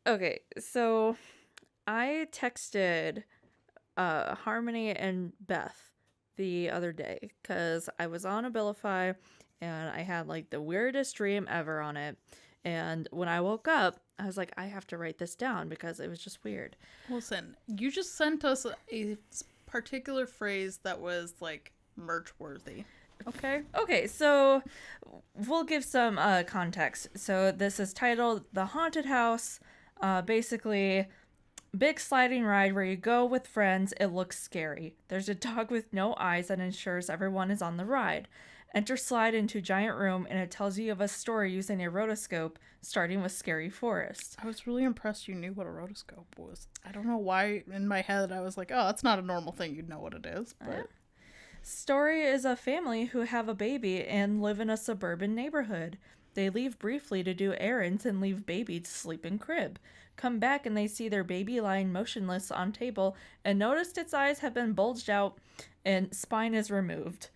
Okay, so I texted Harmony and Beth the other day because I was on Abilify and I had like the weirdest dream ever on it. And when I woke up, I was like, I have to write this down because it was just weird. Listen, you just sent us a particular phrase that was like merch worthy. Okay? Okay, so we'll give some context. So this is titled The Haunted House. Basically, big sliding ride where you go with friends. It looks scary. There's a dog with no eyes that ensures everyone is on the ride. Enter slide into giant room and it tells you of a story using a rotoscope, starting with scary forest. I was really impressed you knew what a rotoscope was. I don't know why in my head I was like, oh, that's not a normal thing. You'd know what it is. But Story is a family who have a baby and live in a suburban neighborhood. They leave briefly to do errands and leave baby to sleep in crib. Come back and they see their baby lying motionless on table and noticed its eyes have been bulged out and spine is removed.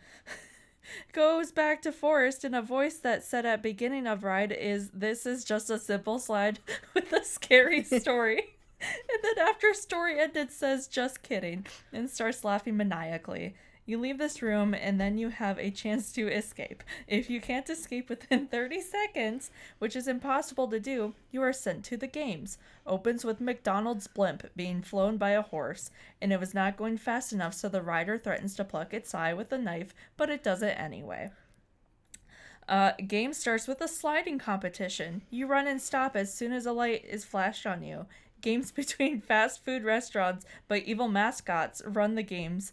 Goes back to Forrest in a voice that said at beginning of ride is, "This is just a simple slide with a scary story." And then after story ended says, "Just kidding," and starts laughing maniacally. You leave this room and then you have a chance to escape. If you can't escape within 30 seconds, which is impossible to do, you are sent to the games. Opens with McDonald's blimp being flown by a horse, and it was not going fast enough, so the rider threatens to pluck its eye with a knife, but it does it anyway. Game starts with a sliding competition. You run and stop as soon as a light is flashed on you. Games between fast food restaurants but evil mascots run the games.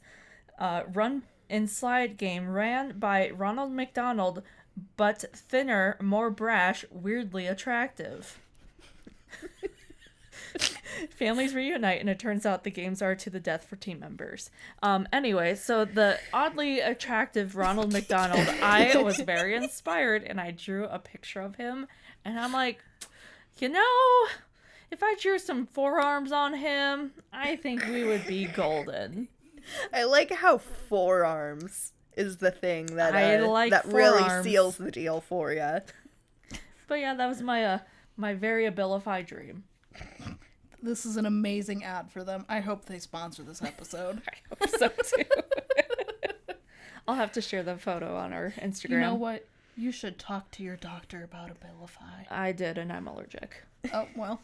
Run and slide game ran by Ronald McDonald, but thinner, more brash, weirdly attractive. Families reunite, and it turns out the games are to the death for team members. Anyway, so the oddly attractive Ronald McDonald, I was very inspired, and I drew a picture of him, and I'm like, if I drew some forearms on him, I think we would be golden. I like how forearms is the thing that that forearms. really seals the deal for you. But yeah, that was my my very Abilify dream. this is an amazing ad for them. I hope they sponsor this episode. I hope so too. I'll have to share the photo on our Instagram. You know what? You should talk to your doctor about Abilify. I did, and I'm allergic. Oh, well.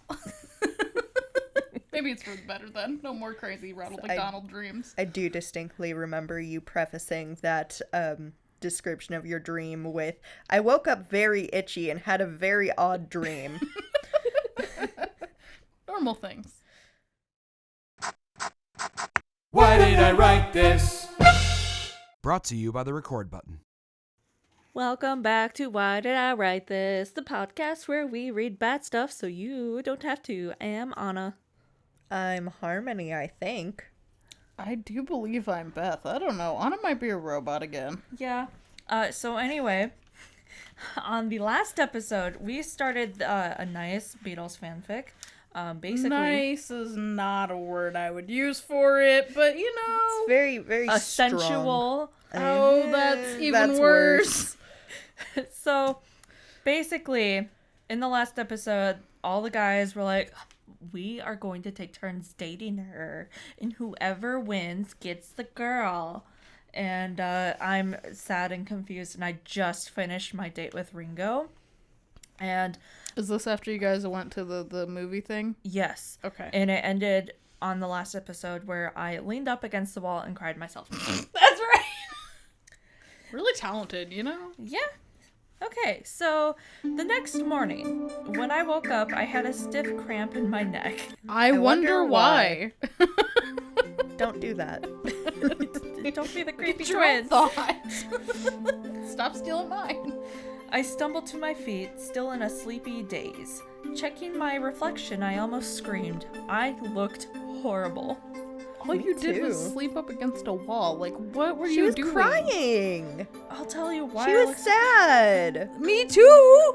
Maybe it's for the better then. No more crazy Ronald McDonald dreams. I do distinctly remember you prefacing that description of your dream with, "I woke up very itchy and had a very odd dream." Normal things. Why did I write this? Brought to you by the record button. Welcome back to Why Did I Write This, the podcast where we read bad stuff so you don't have to. I am Anna. I'm Harmony, I think. I do believe I'm Beth. I don't know. Anna might be a robot again. Yeah. So anyway, on the last episode, we started a nice Beatles fanfic. Basically, nice is not a word I would use for it, but you know, it's very, very sensual. Oh, that's even worse. So, basically, in the last episode, all the guys were like, "We are going to take turns dating her, and whoever wins gets the girl." And I'm sad and confused, and I just finished my date with Ringo. And is this after you guys went to the movie thing? Yes. Okay. And it ended on the last episode where I leaned up against the wall and cried myself. That's right. Really talented, you know? Yeah. Okay, so the next morning, when I woke up, I had a stiff cramp in my neck. I wonder why. Don't do that. Don't be the creepy twin. twins. Stop stealing mine. I stumbled to my feet, still in a sleepy daze. Checking my reflection, I almost screamed. I looked horrible. All you did was sleep up against a wall. Like, what were you doing? She was crying. I'll tell you why. She was sad. Me too.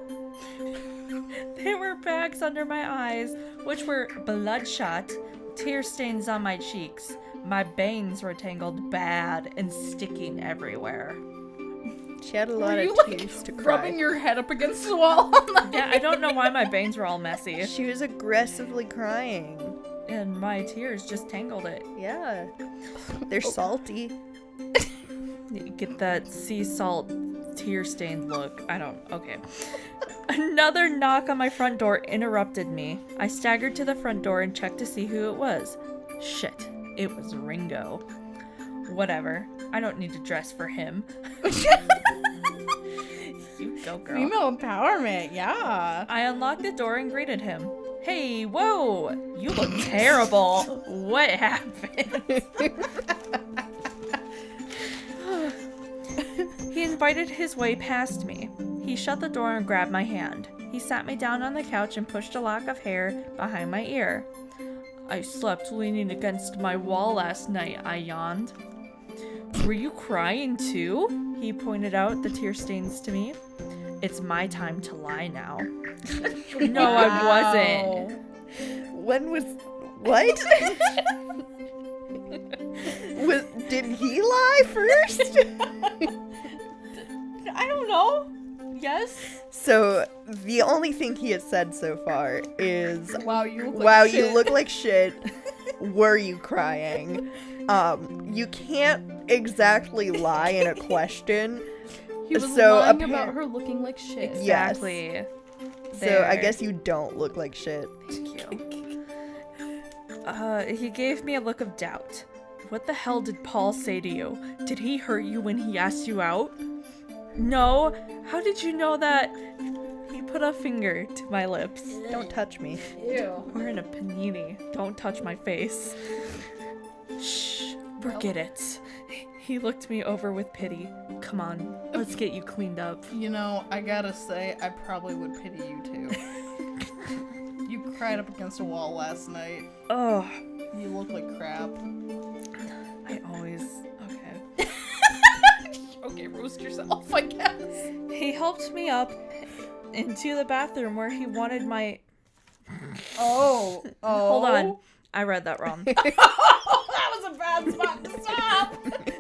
There were bags under my eyes, which were bloodshot, tear stains on my cheeks. My bangs were tangled bad and sticking everywhere. She had a Were lot you, of like, tears to cry. rubbing your head up against the wall? Yeah, I don't know why my bangs were all messy. She was aggressively crying. And my tears just tangled it. Yeah. They're salty. You get that sea salt tear stained look. Okay. Another knock on my front door interrupted me. I staggered to the front door and checked to see who it was. Shit, it was Ringo. Whatever. I don't need to dress for him. You go, girl. Female empowerment, yeah. I unlocked the door and greeted him. Hey, whoa! You look terrible. What happened? He invited his way past me. He shut the door and grabbed my hand. He sat me down on the couch and pushed a lock of hair behind my ear. I slept leaning against my wall last night, I yawned. Were you crying too? He pointed out the tear stains to me. It's my time to lie now. No, I wasn't. When was... What? Did he lie first? I don't know. Yes? So, the only thing he has said so far is, Wow, you look like wow, shit. you look like shit. Were you crying? You can't exactly lie in a question. He was So, lying appar- about her looking like shit. Exactly. So, I There. guess you don't look like shit. Thank you. He gave me a look of doubt. What the hell did Paul say to you? Did he hurt you when he asked you out? No. How did you know that? He put a finger to my lips. Don't touch me. Ew. We're in a panini. Don't touch my face. Shh. Forget it. He looked me over with pity. Come on, let's get you cleaned up. You know, I gotta say, I probably would pity you too. You cried up against a wall last night. Oh, You look like crap. I always... Okay. Okay, roast yourself, I guess. He helped me up into the bathroom where he wanted my... Oh. Hold on. I read that wrong. That was a bad spot to stop.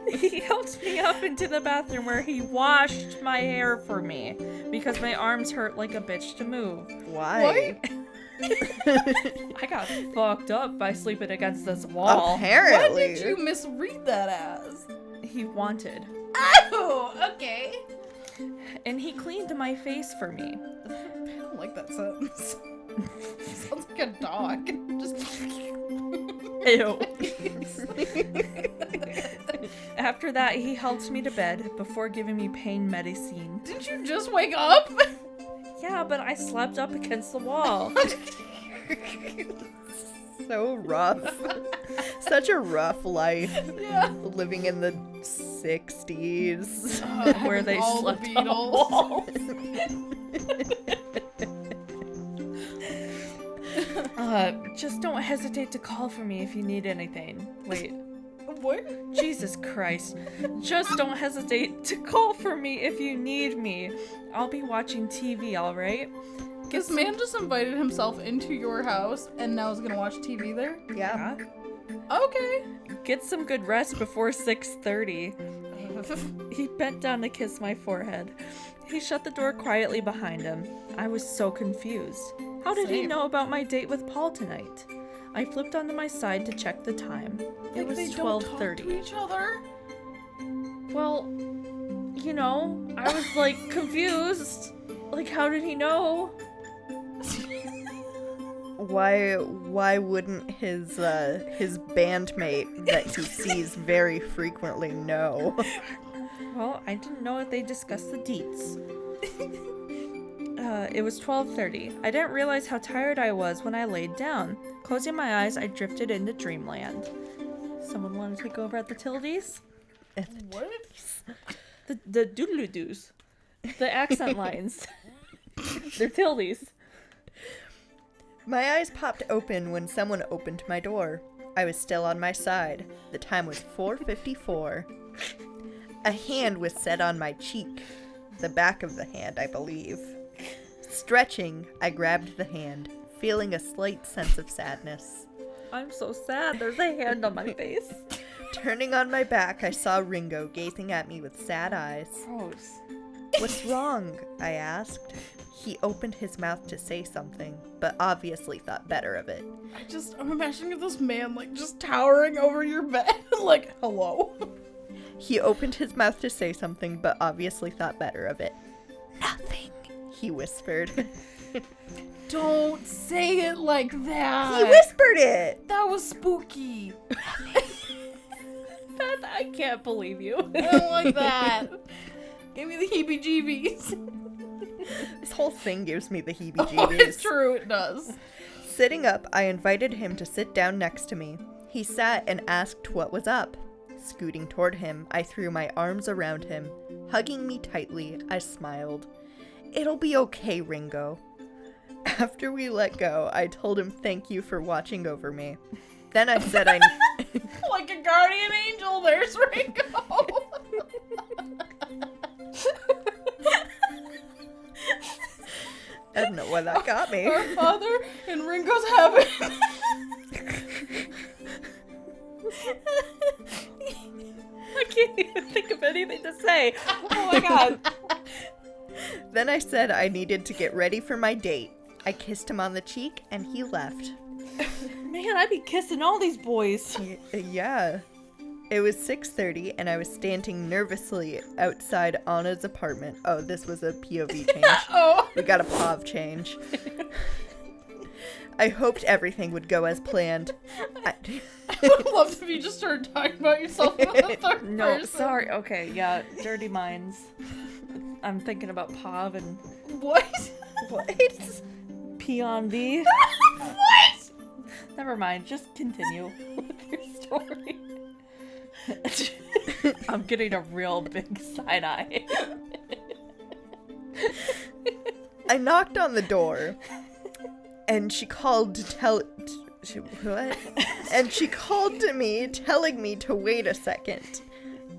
He helped me up into the bathroom where he washed my hair for me because my arms hurt like a bitch to move. Why? I got fucked up by sleeping against this wall. What Apparently. did you misread that as? He wanted. Oh, okay. And he cleaned my face for me. I don't like that sentence. Sounds like a dog. Just. Ew. After that, he helped me to bed before giving me pain medicine. Did you just wake up? Yeah, but I slept up against the wall. So rough. Such a rough life. Yeah. Living in the 60s. Where they all slept the on the Beatles. walls. Just don't hesitate to call for me if you need anything. Wait. What? Jesus Christ. Just don't hesitate to call for me if you need me. I'll be watching TV, alright? This man just invited himself into your house and now is gonna watch TV there? Yeah. Okay. Get some good rest before 6:30. He bent down to kiss my forehead. He shut the door quietly behind him. I was so confused. How did he Same. know about my date with Paul tonight? I flipped onto my side to check the time. It Like was they don't talk to 12:30. each other. Well, you know, I was like confused. Like, how did he know? Why wouldn't his bandmate that he sees very frequently know? Well, I didn't know if they discussed the deets. It was 12:30. I didn't realize how tired I was when I laid down. Closing my eyes, I drifted into dreamland. Someone want to take over at the Tildies? What? The doodle-doos. The accent lines. They're Tildies. My eyes popped open when someone opened my door. I was still on my side. The time was 4:54. A hand was set on my cheek. The back of the hand, I believe. Stretching, I grabbed the hand, feeling a slight sense of sadness. I'm so sad. There's a hand on my face. Turning on my back, I saw Ringo gazing at me with sad eyes. Gross. What's wrong? I asked. He opened his mouth to say something, but obviously thought better of it. I'm imagining this man, like, just towering over your bed, like, hello? He opened his mouth to say something, but obviously thought better of it. Nothing, he whispered. Don't say it like that. He whispered it! That was spooky. I can't believe you. I don't like that. Give me the heebie-jeebies. This whole thing gives me the Oh, heebie-jeebies. it's true, it does. Sitting up, I invited him to sit down next to me. He sat and asked what was up. Scooting toward him, I threw my arms around him. Hugging me tightly, I smiled. It'll be okay, Ringo. After we let go, I told him thank you for watching over me. Then I said I... Like a guardian angel, there's Ringo. I don't know why that got me. Our Father in Ringo's heaven. I can't even think of anything to say. Oh my god. Then I said I needed to get ready for my date. I kissed him on the cheek and he left. Man, I'd be kissing all these boys. Yeah. It was 6:30 and I was standing nervously outside Anna's apartment. Oh, this was a POV change. Oh. We got a POV change. I hoped everything would go as planned. I would love if you just started talking about yourself in the third No, person. sorry. Okay, yeah, dirty minds. I'm thinking about Pav and What? What? P on V. What? Never mind, just continue with your story. I'm getting a real big side eye. I knocked on the door and she called to tell... What? And she called to me, telling me to wait a second.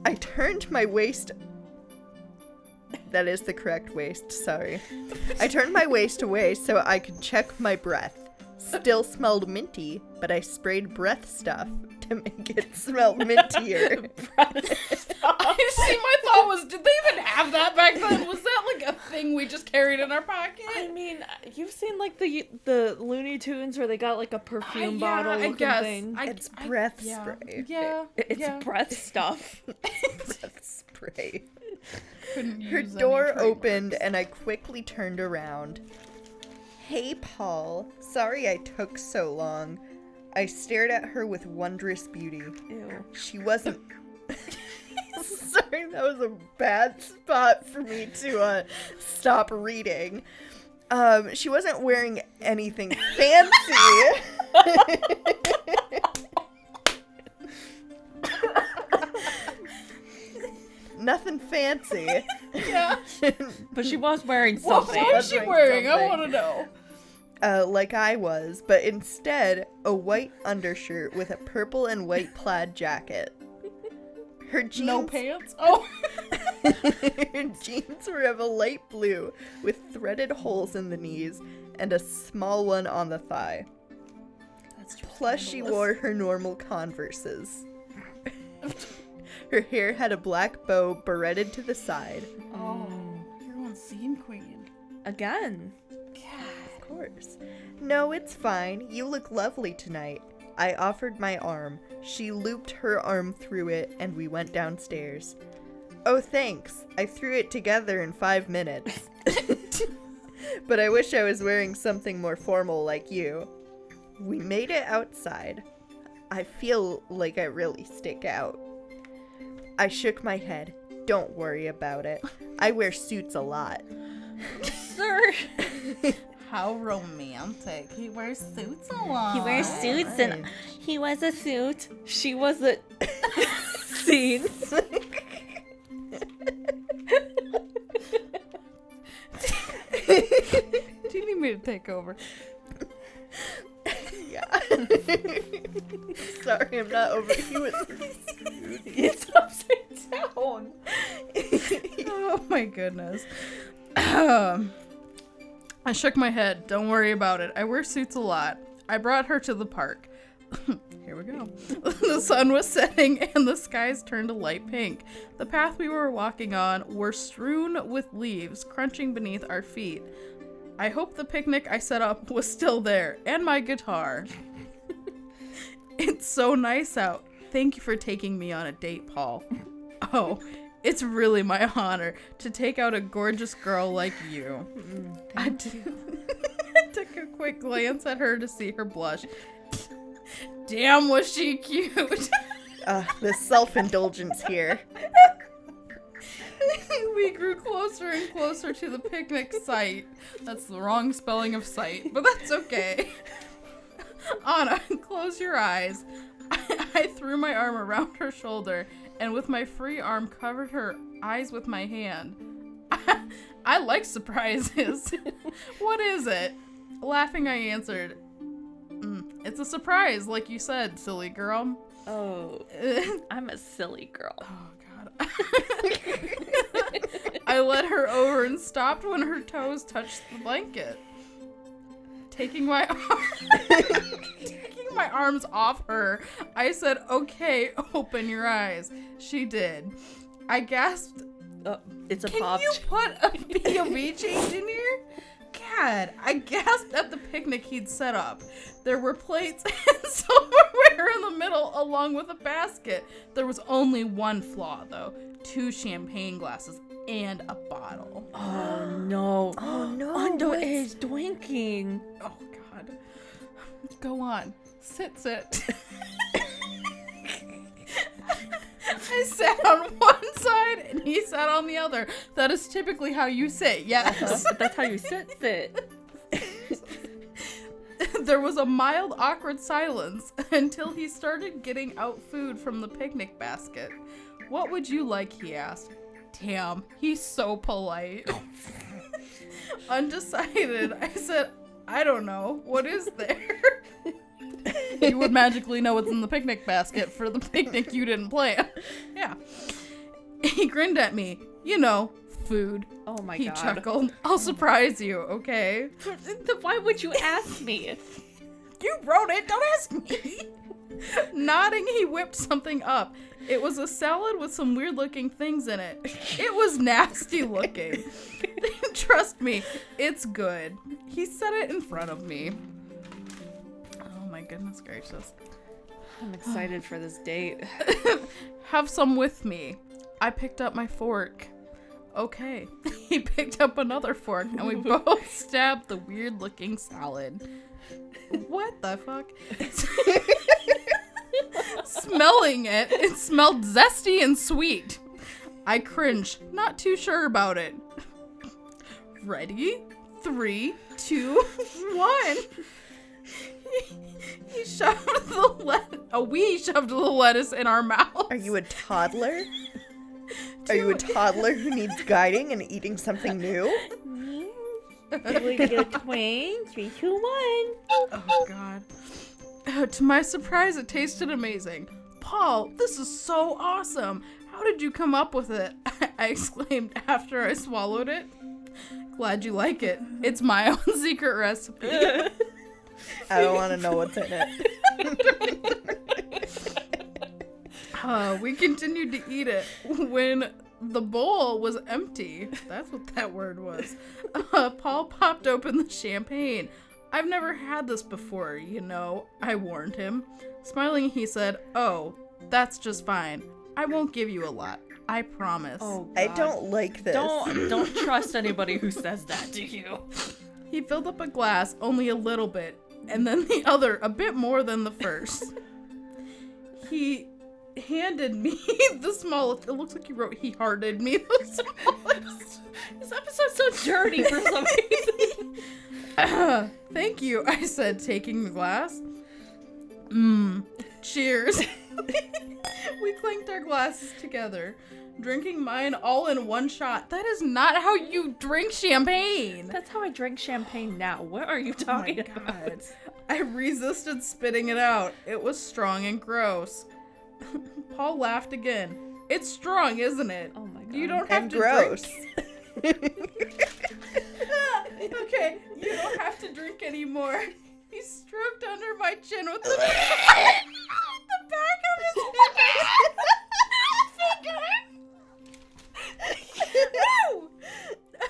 I turned my waist... That is the correct waist, sorry. I turned my waist away so I could check my breath. Still smelled minty, but I sprayed breath stuff to make it smell mintier. See, my thought was, did they even have that back then? Was that like a thing we just carried in our pocket? I mean, you've seen like the Looney Tunes where they got like a perfume Yeah, bottle I looking guess. thing. It's breath yeah. spray. Yeah. It's yeah. breath stuff. Breath spray. Couldn't Her use any door trademarks. opened and I quickly turned around. Hey, Paul. Sorry I took so long. I stared at her with wondrous beauty. Ew. She wasn't... Sorry, that was a bad spot for me to stop reading. She wasn't wearing anything fancy. Nothing fancy. Yeah. But she was wearing What something. was she wearing? I want to know. Like I was, but instead a white undershirt with a purple and white plaid jacket. Her jeans, No pants? Oh. her jeans were of a light blue with threaded holes in the knees and a small one on the thigh. That's just Plus, she wore her normal Converses. Her hair had a black bow barretted to the side. Oh, you're one scene queen. Again. Of course. No, it's fine. You look lovely tonight. I offered my arm. She looped her arm through it, and we went downstairs. Oh, thanks. I threw it together in 5 minutes. But I wish I was wearing something more formal like you. We made it outside. I feel like I really stick out. I shook my head. Don't worry about it. I wear suits a lot. Sir. How romantic. He wears suits a lot. He wears suits and he was a suit. She was a scene. Do you need me to take over? Yeah. Sorry, I'm not over. He was. It's upside down. Oh my goodness. I shook my head. Don't worry about it. I wear suits a lot. I brought her to the park. Here we go. The sun was setting and the skies turned a light pink. The path we were walking on were strewn with leaves crunching beneath our feet. I hope the picnic I set up was still there, and my guitar. It's so nice out. Thank you for taking me on a date, Paul. Oh, it's really my honor to take out a gorgeous girl like you. I took a quick glance at her to see her blush. Damn, was she cute. The self-indulgence here. We grew closer and closer to the picnic site. That's the wrong spelling of site, but that's okay. Anna, close your eyes. I threw my arm around her shoulder and with my free arm covered her eyes with my hand. I like surprises. What is it? Laughing, I answered, it's a surprise, like you said, silly girl. Oh, I'm a silly girl. Oh, God. I led her over and stopped when her toes touched the blanket. Taking my arms off her, I said, okay, open your eyes. She did. I gasped. It's a Can pop. you put a POV change in here? God, I gasped at the picnic he'd set up. There were plates and silverware in the middle along with a basket. There was only one flaw, though. 2 champagne glasses and a bottle. Oh no. Oh no. Underage drinking. Oh, God. Go on. Sit. I sat on one side and he sat on the other. That is typically how you sit, yes. That's how you sit. There was a mild, awkward silence until he started getting out food from the picnic basket. What would you like, he asked. Damn, he's so polite. Undecided, I said, I don't know. What is there? You would magically know what's in the picnic basket for the picnic you didn't plan. Yeah. He grinned at me. You know, food. Oh my He god. chuckled. I'll surprise you, okay? Why would you ask me? You wrote it, don't ask me. Nodding, he whipped something up. It was a salad with some weird looking things in it. It was nasty looking. Trust me, it's good. He set it in front of me. Oh my goodness gracious. I'm excited for this date. Have some with me. I picked up my fork. Okay. He picked up another fork and we both stabbed the weird looking salad. What the fuck? Smelling it, it smelled zesty and sweet. I cringed, not too sure about it. Ready? 3, 2, 1. He shoved we shoved the lettuce in our mouths. Are you a toddler? Are you a toddler who needs guiding and eating something new? We get 3, 2, 1. Oh, God. To my surprise, it tasted amazing. Paul, this is so awesome. How did you come up with it? I exclaimed after I swallowed it. Glad you like it. It's my own secret recipe. I don't want to know what's in it. We continued to eat it when the bowl was empty. That's what that word was. Paul popped open the champagne. I've never had this before, you know, I warned him. Smiling, he said, oh, that's just fine. I won't give you a lot. I promise. Oh, God. I don't like this. Don't trust anybody who says that to you. He filled up a glass, only a little bit, and then the other, a bit more than the first. He handed me the smallest. It looks like you wrote he hearted me the smallest. This episode's so dirty for some reason. Thank you, I said, taking the glass. Cheers. We clinked our glasses together, drinking mine all in one shot. That is not how you drink champagne. That's how I drink champagne now. What are you talking God. about? I resisted spitting it out. It was strong and gross. Paul laughed again. It's strong, isn't it? Oh my God. You don't have And to gross. Okay, you don't have to drink anymore. He stroked under my chin with the back of his finger. No!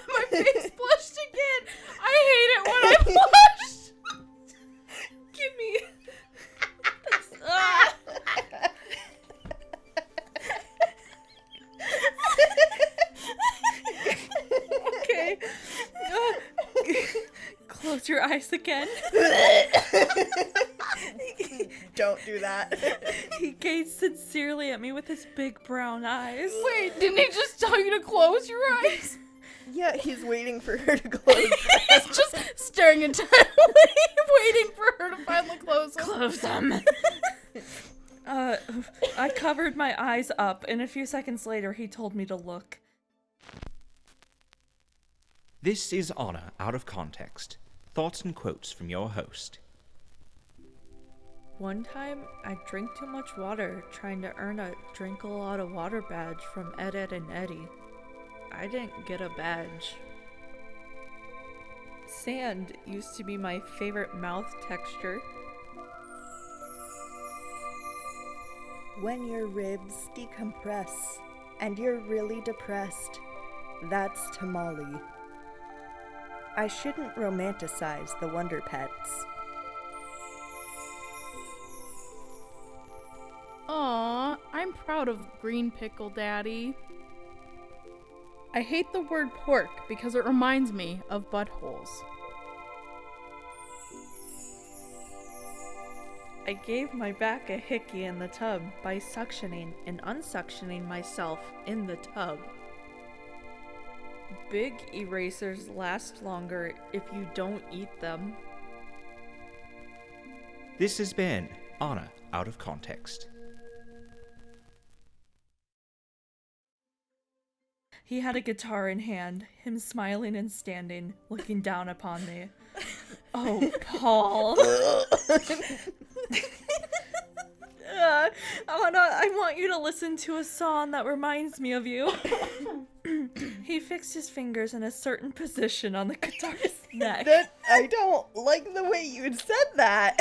My face blushed again. I hate it when I blush. Give me. Okay. Close your eyes again. Don't do that. He gazed sincerely at me with his big brown eyes. Wait, didn't he just tell you to close your eyes? Yeah, he's waiting for her to close. He's just staring intently, waiting for her to finally close them. Close them. I covered my eyes up, and a few seconds later, he told me to look. This is Honor Out of Context. Thoughts and quotes from your host. One time, I drank too much water trying to earn a drink a lot of water badge from Ed, and Eddie. I didn't get a badge. Sand used to be my favorite mouth texture. When your ribs decompress and you're really depressed, that's tamale. I shouldn't romanticize the Wonder Pets. Aw, I'm proud of Green Pickle Daddy. I hate the word pork because it reminds me of buttholes. I gave my back a hickey in the tub by suctioning and unsuctioning myself in the tub. Big erasers last longer if you don't eat them. This has been Honor Out of Context. He had a guitar in hand, him smiling and standing, looking down upon me. Oh, Paul. Anna, I want you to listen to a song that reminds me of you. He fixed his fingers in a certain position on the guitar's neck. I don't like the way you said that.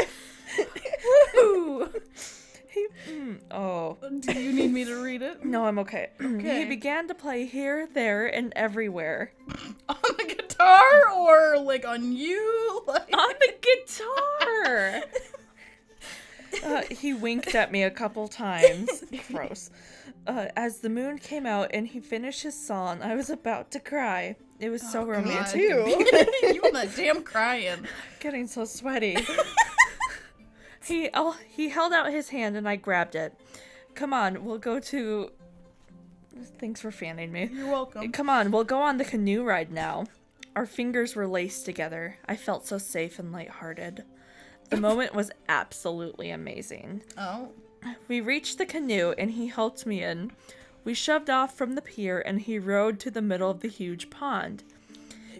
Woo! Do you need me to read it? No, I'm okay. Okay. He began to play here, there, and everywhere. On the guitar or like on you? Like... On the guitar! He winked at me a couple times. Gross. As the moon came out and he finished his song, I was about to cry. It was so romantic. Me too. You and that damn crying. Getting so sweaty. He held out his hand and I grabbed it. Come on, we'll go to... Thanks for fanning me. You're welcome. Come on, we'll go on the canoe ride now. Our fingers were laced together. I felt so safe and lighthearted. The moment was absolutely amazing. Oh. We reached the canoe and he helped me in. We shoved off from the pier and he rowed to the middle of the huge pond.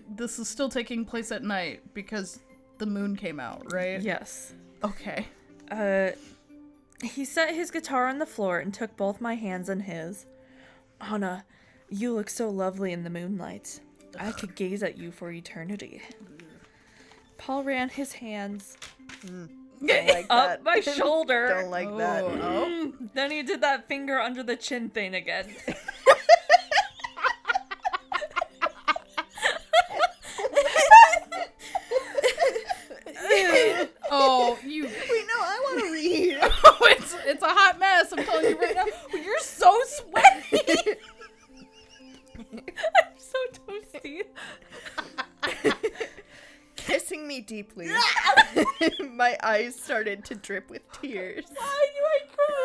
This is still taking place at night because the moon came out, right? Yes. Okay. He set his guitar on the floor and took both my hands in his. Anna, you look so lovely in the moonlight. I could gaze at you for eternity. Paul ran his hands Don't like up that. my shoulder. Don't like that. Oh. Then he did that finger under the chin thing again. Oh, you. Wait, no, I want to read. Oh, it's a hot mess. I'm telling you right now. You're so sweaty. I'm so toasty. Kissing me deeply. My eyes started to drip with tears. Why do I cry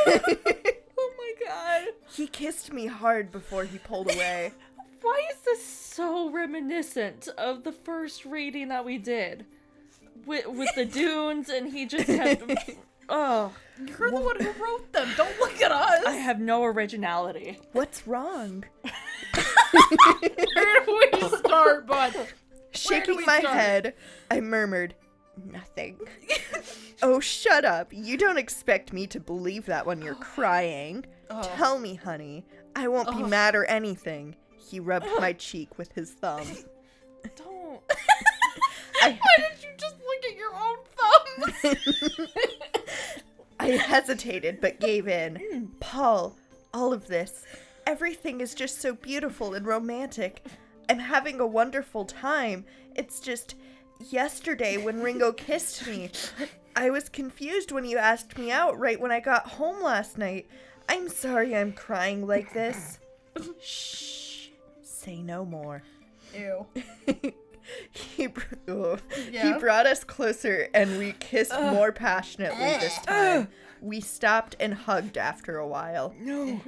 all the time? Oh my god. He kissed me hard before he pulled away. Why is this so reminiscent of the first reading that we did? With the dunes, and he just kept... Oh. You're the one who wrote them. Don't look at us. I have no originality. What's wrong? Where do we start, bud? Shaking my head, I murmured, "Nothing." Oh, shut up. You don't expect me to believe that when you're crying. Tell me, honey. I won't be mad or anything. He rubbed my cheek with his thumb. Don't. Why did you just look at your own thumb? I I hesitated but gave in. Paul, all of this, everything is just so beautiful and romantic. I'm having a wonderful time. It's just yesterday when Ringo kissed me. I was confused when you asked me out right when I got home last night. I'm sorry I'm crying like this. Shh. Say no more. Ew. He brought us closer and we kissed more passionately this time. We stopped and hugged after a while. No.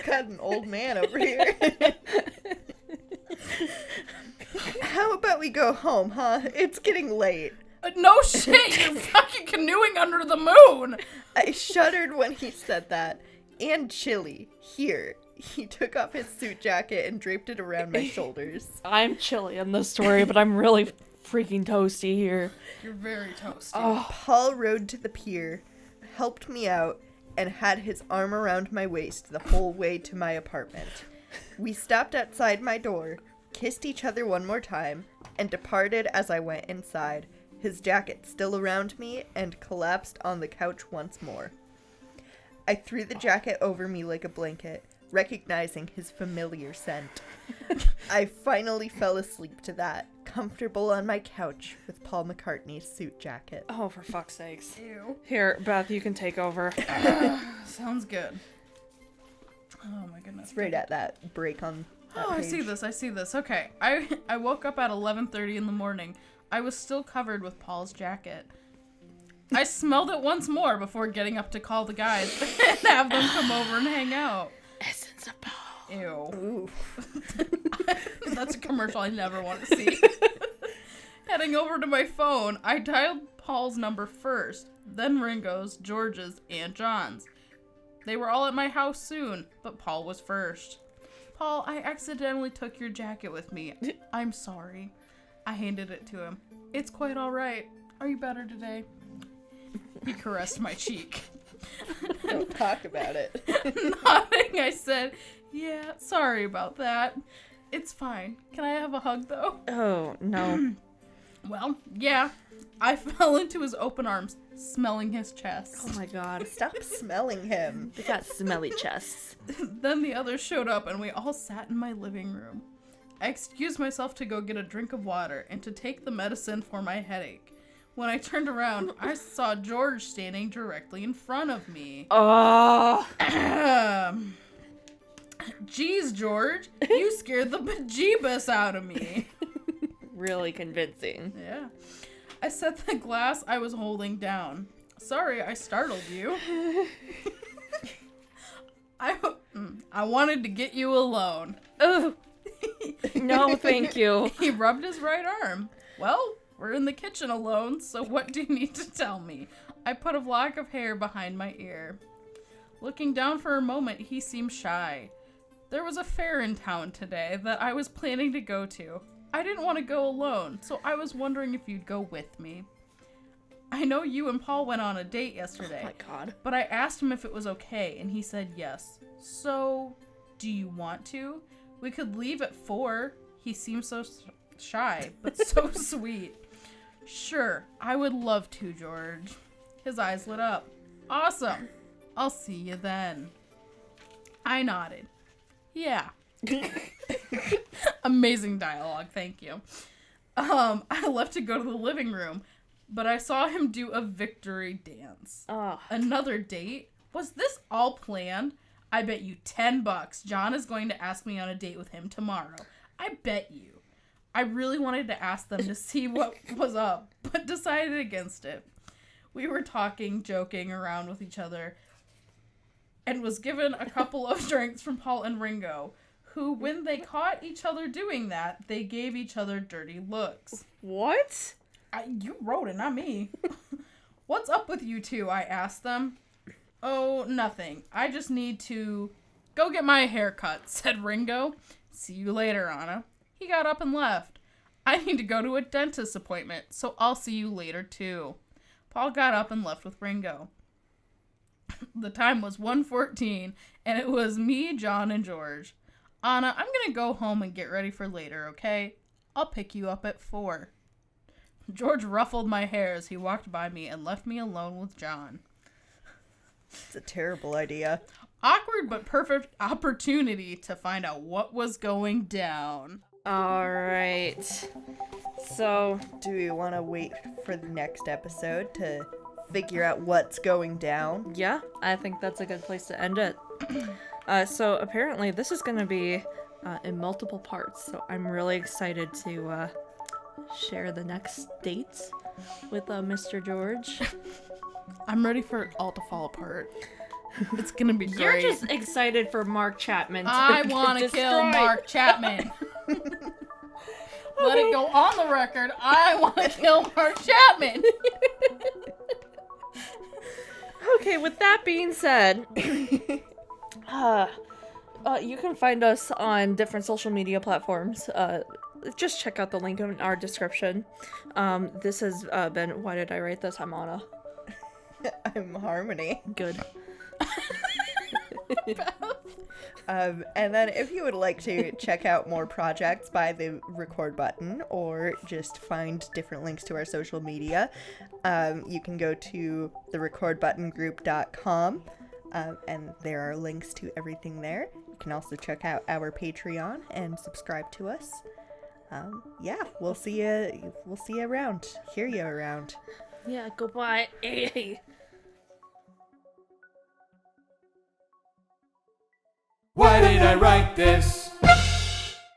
Got an old man over here. How about we go home, huh? It's getting late. No shit, you're fucking canoeing under the moon! I shuddered when he said that. And chilly. Here. He took off his suit jacket and draped it around my shoulders. I'm chilly in this story, but I'm really freaking toasty here. You're very toasty. Oh, Paul rode to the pier, helped me out, and had his arm around my waist the whole way to my apartment. We stopped outside my door, kissed each other one more time, and departed as I went inside, his jacket still around me, and collapsed on the couch once more. I threw the jacket over me like a blanket, recognizing his familiar scent. I finally fell asleep to that, comfortable on my couch with Paul McCartney's suit jacket. oh, for fuck's sakes. Ew. Here, Beth, you can take over. Sounds good. Oh my goodness. It's right at that break on that Oh, I page. see this. Okay. I woke up at 11:30 in the morning. I was still covered with Paul's jacket. I smelled it once more before getting up to call the guys and have them come over and hang out. Essence of Paul. Ew. Ooh. That's a commercial I never want to see. Heading over to my phone, I dialed Paul's number first, then Ringo's, George's, and John's. They were all at my house soon, but Paul was first. Paul, I accidentally took your jacket with me. I'm sorry. I handed it to him. It's quite all right. Are you better today? He caressed my cheek. Don't talk about it. Nodding, I said, yeah, sorry about that. It's fine. Can I have a hug, though? Oh, no. Well, yeah. I fell into his open arms, smelling his chest. Oh my god. Stop smelling him. They got smelly chests. Then the others showed up and we all sat in my living room. I excused myself to go get a drink of water and to take the medicine for my headache. When I turned around, I saw George standing directly in front of me. Oh. Geez, George, you scared the bejeebus out of me. Really convincing. Yeah. I set the glass I was holding down. Sorry, I startled you. I wanted to get you alone. Oh. No, thank you. He rubbed his right arm. Well, we're in the kitchen alone, so what do you need to tell me? I put a lock of hair behind my ear. Looking down for a moment, he seemed shy. There was a fair in town today that I was planning to go to. I didn't want to go alone, so I was wondering if you'd go with me. I know you and Paul went on a date yesterday. Oh my god. But I asked him if it was okay, and he said yes. So, do you want to? We could leave at 4. He seems so shy, but so sweet. Sure, I would love to, George. His eyes lit up. Awesome. I'll see you then. I nodded. Yeah. Amazing dialogue, thank you. I left to go to the living room, but I saw him do a victory dance. Oh. Another date? Was this all planned? I bet you $10 John is going to ask me on a date with him tomorrow. I bet you. I really wanted to ask them to see what was up, but decided against it. We were talking, joking around with each other, and was given a couple of drinks from Paul and Ringo, who, when they caught each other doing that, they gave each other dirty looks. What? You wrote it, not me. What's up with you two? I asked them. Oh, nothing. I just need to go get my hair cut, said Ringo. See you later, Anna. He got up and left. I need to go to a dentist appointment, so I'll see you later, too. Paul got up and left with Ringo. The time was 1:14, and it was me, John, and George. Anna, I'm gonna go home and get ready for later, okay? I'll pick you up at 4. George ruffled my hair as he walked by me and left me alone with John. It's a terrible idea. Awkward but perfect opportunity to find out what was going down. All right. So, Do we want to wait for the next episode to figure out what's going down? yeah, I think that's a good place to end it. So apparently this is going to be in multiple parts. So I'm really excited to share the next dates with Mr. George. I'm ready for it all to fall apart. It's gonna be You're great. just excited for Mark Chapman to I get want to kill destroyed. Mark Chapman. Let it go on the record. I want to kill Mark Chapman. Okay, with that being said, you can find us on different social media platforms. Just check out the link in our description. This has been Why Did I Write This? I'm Anna. I'm Harmony. Good. And then if you would like to check out more projects by the record button or just find different links to our social media, you can go to therecordbuttongroup.com, and there are links to everything there. You can also check out our Patreon and subscribe to us. Yeah, we'll see you around. Hear you around. Yeah, goodbye. Why did I write this?